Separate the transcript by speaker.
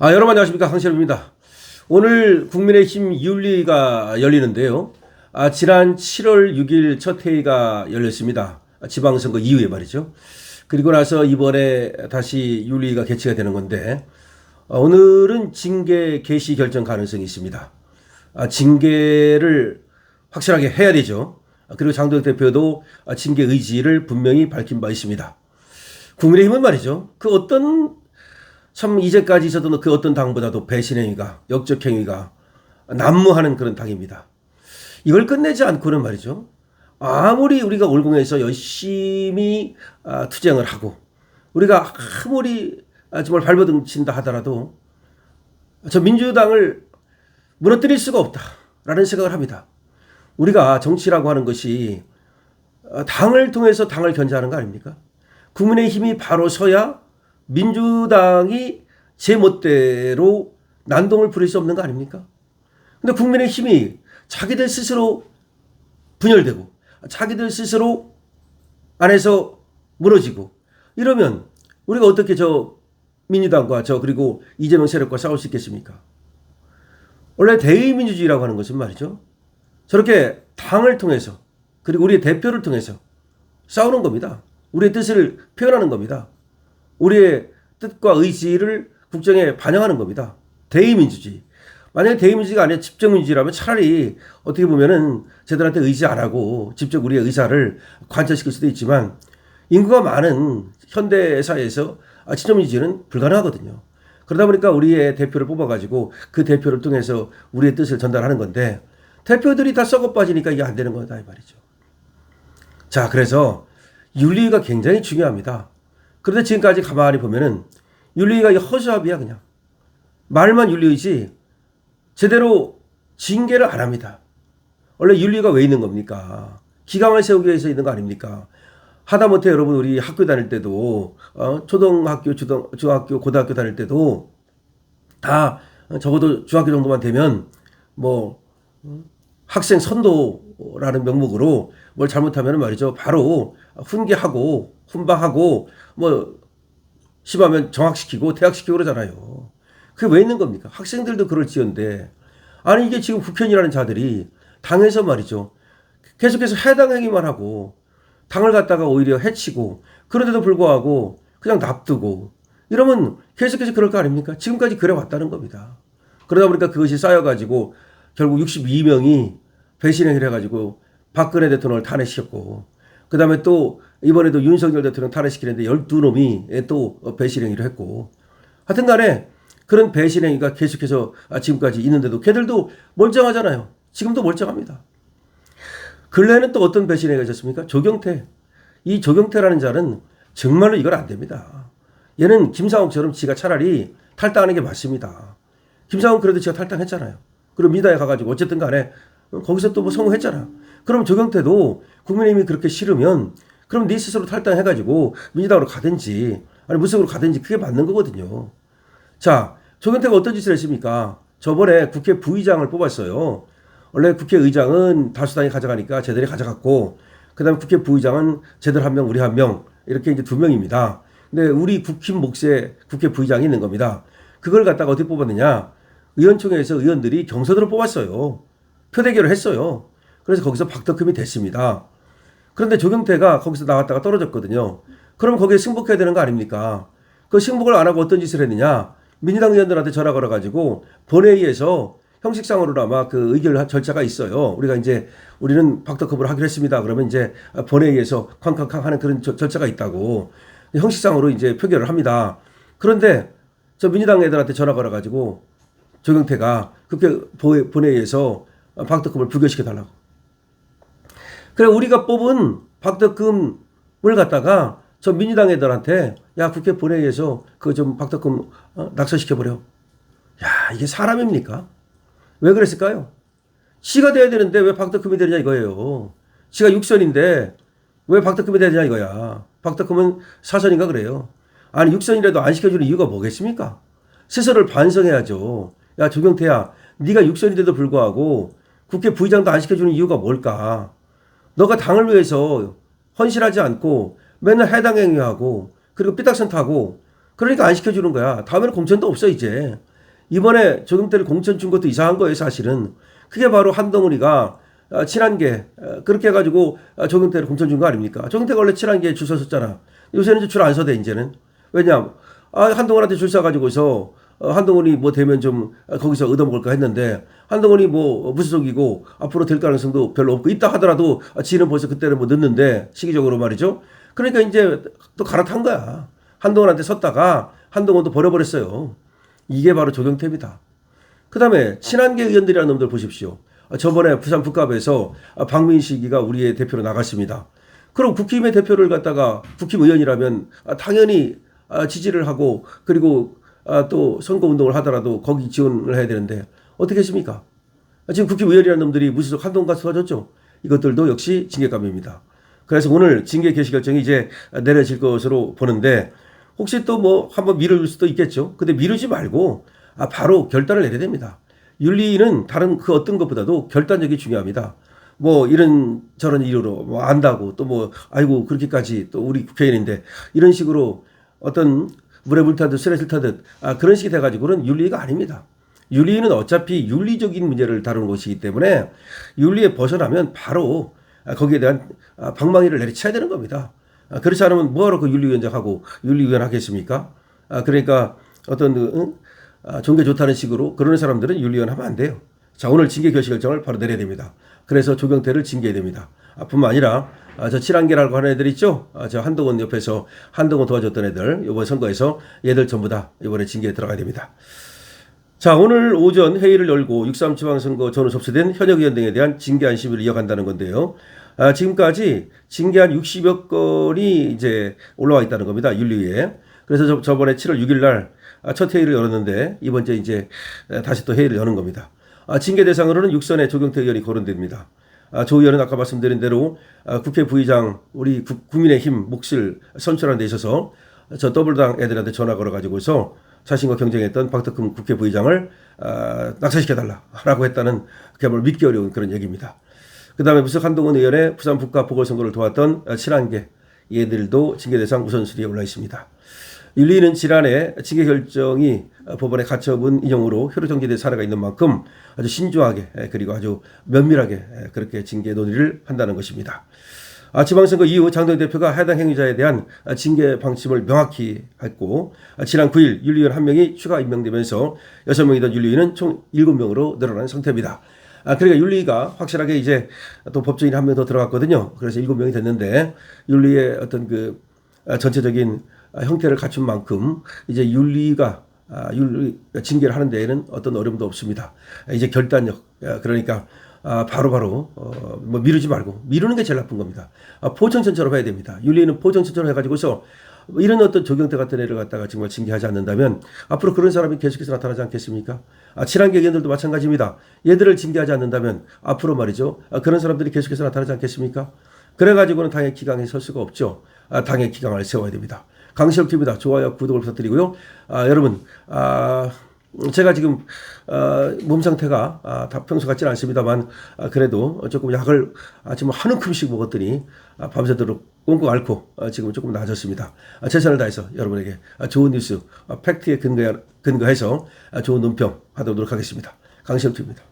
Speaker 1: 여러분 안녕하십니까, 황실입니다. 오늘 국민의힘 윤리가 열리는데요. 지난 7월 6일 첫 회의가 열렸습니다. 지방선거 이후에 말이죠. 그리고 나서 이번에 다시 윤리가 개최가 되는 건데, 오늘은 징계 개시 결정 가능성이 있습니다. 징계를 확실하게 해야 되죠. 그리고 장도혁 대표도 징계 의지를 분명히 밝힌 바 있습니다. 국민의힘은 말이죠, 그 어떤 참 이제까지 있었던 그 어떤 당보다도 배신행위가, 역적행위가 난무하는 그런 당입니다. 이걸 끝내지 않고는 말이죠, 아무리 우리가 올공에서 열심히 투쟁을 하고 우리가 아무리 정말 발버둥 친다 하더라도 저 민주당을 무너뜨릴 수가 없다라는 생각을 합니다. 우리가 정치라고 하는 것이 당을 통해서 당을 견제하는 거 아닙니까? 국민의힘이 바로 서야 민주당이 제멋대로 난동을 부릴 수 없는 거 아닙니까? 근데 국민의힘이 자기들 스스로 분열되고 자기들 스스로 안에서 무너지고 이러면 우리가 어떻게 저 민주당과 그리고 이재명 세력과 싸울 수 있겠습니까? 원래 대의민주주의라고 하는 것은 말이죠, 저렇게 당을 통해서 그리고 우리의 대표를 통해서 싸우는 겁니다. 우리의 뜻을 표현하는 겁니다. 우리의 뜻과 의지를 국정에 반영하는 겁니다. 대의민주주의. 만약에 대의민주주의가 아니라 집정민주주의라면 차라리 어떻게 보면은 쟤들한테 의지 안 하고 직접 우리의 의사를 관철시킬 수도 있지만, 인구가 많은 현대사회에서 집정민주주의는 불가능하거든요. 그러다 보니까 우리의 대표를 뽑아가지고 그 대표를 통해서 우리의 뜻을 전달하는 건데, 대표들이 다 썩어 빠지니까 이게 안 되는 거다 이 말이죠. 자, 그래서 윤리가 굉장히 중요합니다. 그런데 지금까지 가만히 보면은 윤리가 허수아비야. 그냥 말만 윤리이지 제대로 징계를 안 합니다. 원래 윤리가 왜 있는 겁니까? 기강을 세우기 위해서 있는 거 아닙니까? 하다못해 여러분 우리 학교 다닐 때도 초등학교, 중학교, 고등학교 다닐 때도 다 적어도 중학교 정도만 되면 뭐 학생 선도라는 명목으로 뭘 잘못하면 말이죠, 바로 훈계하고 훈방하고 뭐 심하면 정학시키고 퇴학시키고 그러잖아요. 그게 왜 있는 겁니까? 학생들도 그럴지언데, 아니 이게 지금 국회의원이라는 자들이 당에서 말이죠, 계속해서 해당 행위만 하고 당을 갖다가 오히려 해치고, 그런데도 불구하고 그냥 납두고 이러면 계속해서 그럴 거 아닙니까? 지금까지 그래 왔다는 겁니다. 그러다 보니까 그것이 쌓여가지고 결국 62명이 배신행위를 해가지고 박근혜 대통령을 탄핵시켰고, 그 다음에 또 이번에도 윤석열 대통령 탄핵시키는데 12놈이 또 배신행위를 했고, 하여튼 간에 그런 배신행위가 계속해서 지금까지 있는데도 걔들도 멀쩡하잖아요. 지금도 멀쩡합니다. 근래에는 또 어떤 배신행위가 있었습니까? 조경태. 이 조경태라는 자는 정말로 이건 안 됩니다. 얘는 김상욱처럼 지가 차라리 탈당하는 게 맞습니다. 김상욱 그래도 지가 탈당했잖아요. 그리고 민주당에 가가지고 어쨌든 간에 거기서 또 뭐 성공했잖아. 그럼 조경태도 국민의힘이 그렇게 싫으면 그럼 네 스스로 탈당해가지고 민주당으로 가든지 아니 무속으로 가든지, 그게 맞는 거거든요. 자, 조경태가 어떤 짓을 했습니까? 저번에 국회 부의장을 뽑았어요. 원래 국회의장은 다수당이 가져가니까 쟤들이 가져갔고, 그 다음에 국회 부의장은 쟤들 한 명 우리 한 명 이렇게 이제 2명입니다. 근데 우리 국힘 몫에 국회 부의장이 있는 겁니다. 그걸 갖다가 어떻게 뽑았느냐, 의원총회에서 의원들이 경선으로 뽑았어요. 표대결을 했어요. 그래서 거기서 박덕흠이 됐습니다. 그런데 조경태가 거기서 나갔다가 떨어졌거든요. 그럼 거기에 승복해야 되는 거 아닙니까? 그 승복을 안 하고 어떤 짓을 했느냐, 민주당 의원들한테 전화 걸어가지고 본회의에서 형식상으로나마 그 의결 절차가 있어요. 우리가 이제 우리는 박덕흠으로 하기로 했습니다. 그러면 이제 본회의에서 쾅쾅쾅 하는 그런 절차가 있다고 형식상으로 이제 표결을 합니다. 그런데 저 민주당 애들한테 전화 걸어가지고 조경태가 그렇게 본회의에서 박덕흠을 부결시켜달라고. 그래, 우리가 뽑은 박덕흠을 갖다가 저 민주당 애들한테 야, 국회 본회의에서 그 좀 박덕흠 낙선시켜버려. 야, 이게 사람입니까? 왜 그랬을까요? 지가 돼야 되는데 왜 박덕흠이 되느냐 이거예요. 지가 6선인데 왜 박덕흠이 되느냐 이거야. 박덕흠은 4선인가 그래요. 아니 6선이라도 안 시켜주는 이유가 뭐겠습니까? 스스로를 반성해야죠. 야, 조경태야, 네가 6선인데도 불구하고 국회 부의장도 안 시켜주는 이유가 뭘까? 너가 당을 위해서 헌신하지 않고 맨날 해당 행위하고 그리고 삐딱선 타고, 그러니까 안 시켜주는 거야. 다음에는 공천도 없어 이제. 이번에 조경태를 공천 준 것도 이상한 거예요, 사실은. 그게 바로 한동훈이가 친한계 그렇게 해가지고 조경태를 공천 준 거 아닙니까? 조경태가 원래 친한계에 줄 섰었잖아. 요새는 줄 안 서대 이제는. 왜냐? 한동훈한테 줄 서가지고서 한동훈이 뭐 되면 좀 거기서 얻어먹을까 했는데 한동훈이 뭐 무소속이고 앞으로 될 가능성도 별로 없고 있다 하더라도 지는 벌써 그때는 뭐 늦는데 시기적으로 말이죠. 그러니까 이제 또 갈아탄 거야. 한동훈한테 섰다가 한동훈도 버려버렸어요. 이게 바로 조경태입니다. 그 다음에 친한계 의원들이라는 놈들 보십시오. 저번에 부산 북갑에서 박민식이가 우리의 대표로 나갔습니다. 그럼 국힘의 대표를 갖다가 국힘 의원이라면 당연히 지지를 하고 그리고 또 선거운동을 하더라도 거기 지원을 해야 되는데 어떻게 했습니까? 지금 국힘 의원이라는 놈들이 무소속 한동훈 가서 도와줬죠. 이것들도 역시 징계감입니다. 그래서 오늘 징계 개시 결정이 이제 내려질 것으로 보는데 혹시 또 뭐 한번 미룰 수도 있겠죠. 근데 미루지 말고 바로 결단을 내려야 됩니다. 윤리는 다른 그 어떤 것보다도 결단력이 중요합니다. 뭐 이런 저런 이유로 뭐 안다고 또 뭐 아이고 그렇게까지 또 우리 국회의원인데 이런 식으로 어떤 물에 물 타듯 술에 술 타듯 그런 식이 돼가지고는 윤리가 아닙니다. 윤리는 어차피 윤리적인 문제를 다루는 것이기 때문에 윤리에 벗어나면 바로 거기에 대한 방망이를 내리쳐야 되는 겁니다. 그렇지 않으면 뭐하러 그 윤리위원장하고 윤리위원 하겠습니까? 그러니까 어떤 종교 좋다는 식으로 그러는 사람들은 윤리위원 하면 안 돼요. 자, 오늘 징계 결시 결정을 바로 내려야 됩니다. 그래서 조경태를 징계해야 됩니다. 뿐만 아니라 저 칠한계라고 하는 애들 있죠? 저 한동훈 옆에서 한동훈 도와줬던 애들 이번 선거에서 얘들 전부 다 이번에 징계에 들어가야 됩니다. 자, 오늘 오전 회의를 열고 6.3 지방선거 전후 접수된 현역 의원 등에 대한 징계안 심의를 이어간다는 건데요. 지금까지 징계안 60여 건이 이제 올라와 있다는 겁니다. 윤리위에. 그래서 저번에 7월 6일 날 첫 회의를 열었는데 이번 주에 이제 다시 또 회의를 여는 겁니다. 징계 대상으로는 6선의 조경태 의원이 거론됩니다. 조 의원은 아까 말씀드린 대로 국회 부의장 우리 국민의힘 몫을 선출하는 데 있어서 저 더블당 애들한테 전화 걸어가지고서 자신과 경쟁했던 박덕흠 국회 부의장을 낙선시켜달라라고 했다는 그야말로 믿기 어려운 그런 얘기입니다. 그 다음에 무석 한동훈 의원의 부산 북가 보궐선거를 도왔던 친한계 얘들도 징계 대상 우선순위에 올라 있습니다. 윤리는 지난해 징계 결정이 법원의 가처분 인용으로 효력 정지된 사례가 있는 만큼 아주 신중하게 그리고 아주 면밀하게 그렇게 징계 논의를 한다는 것입니다. 지방선거 이후 장동희 대표가 해당 행위자에 대한 징계 방침을 명확히 했고 지난 9일 윤리위원 1명이 추가 임명되면서 6명이던 윤리위는 총 7명으로 늘어난 상태입니다. 그러니까 윤리가 확실하게 이제 또 법조인 1명 더 들어갔거든요. 그래서 7명이 됐는데 윤리의 어떤 그 전체적인 형태를 갖춘 만큼 이제 윤리가 징계를 하는 데에는 어떤 어려움도 없습니다. 이제 결단력 그러니까 바로바로 뭐 미루지 말고 미루는 게 제일 나쁜 겁니다. 포청천처럼 해야 됩니다. 윤리는 포청천처럼 해가지고서 이런 어떤 조경태 같은 애를 갖다가 정말 징계하지 않는다면 앞으로 그런 사람이 계속해서 나타나지 않겠습니까? 친한계 의원들도 마찬가지입니다. 얘들을 징계하지 않는다면 앞으로 말이죠. 그런 사람들이 계속해서 나타나지 않겠습니까? 그래가지고는 당의 기강에 설 수가 없죠. 당의 기강을 세워야 됩니다. 강시혁TV입니다. 좋아요, 구독을 부탁드리고요. 여러분, 제가 지금 몸 상태가 다 평소 같지는 않습니다만 그래도 조금 약을 아침 한 움큼씩 먹었더니 밤새도록 꽁꽁 앓고 지금 조금 나아졌습니다. 최선을 다해서 여러분에게 좋은 뉴스, 팩트에 근거해서 좋은 논평 하도록 하겠습니다. 강시혁TV입니다.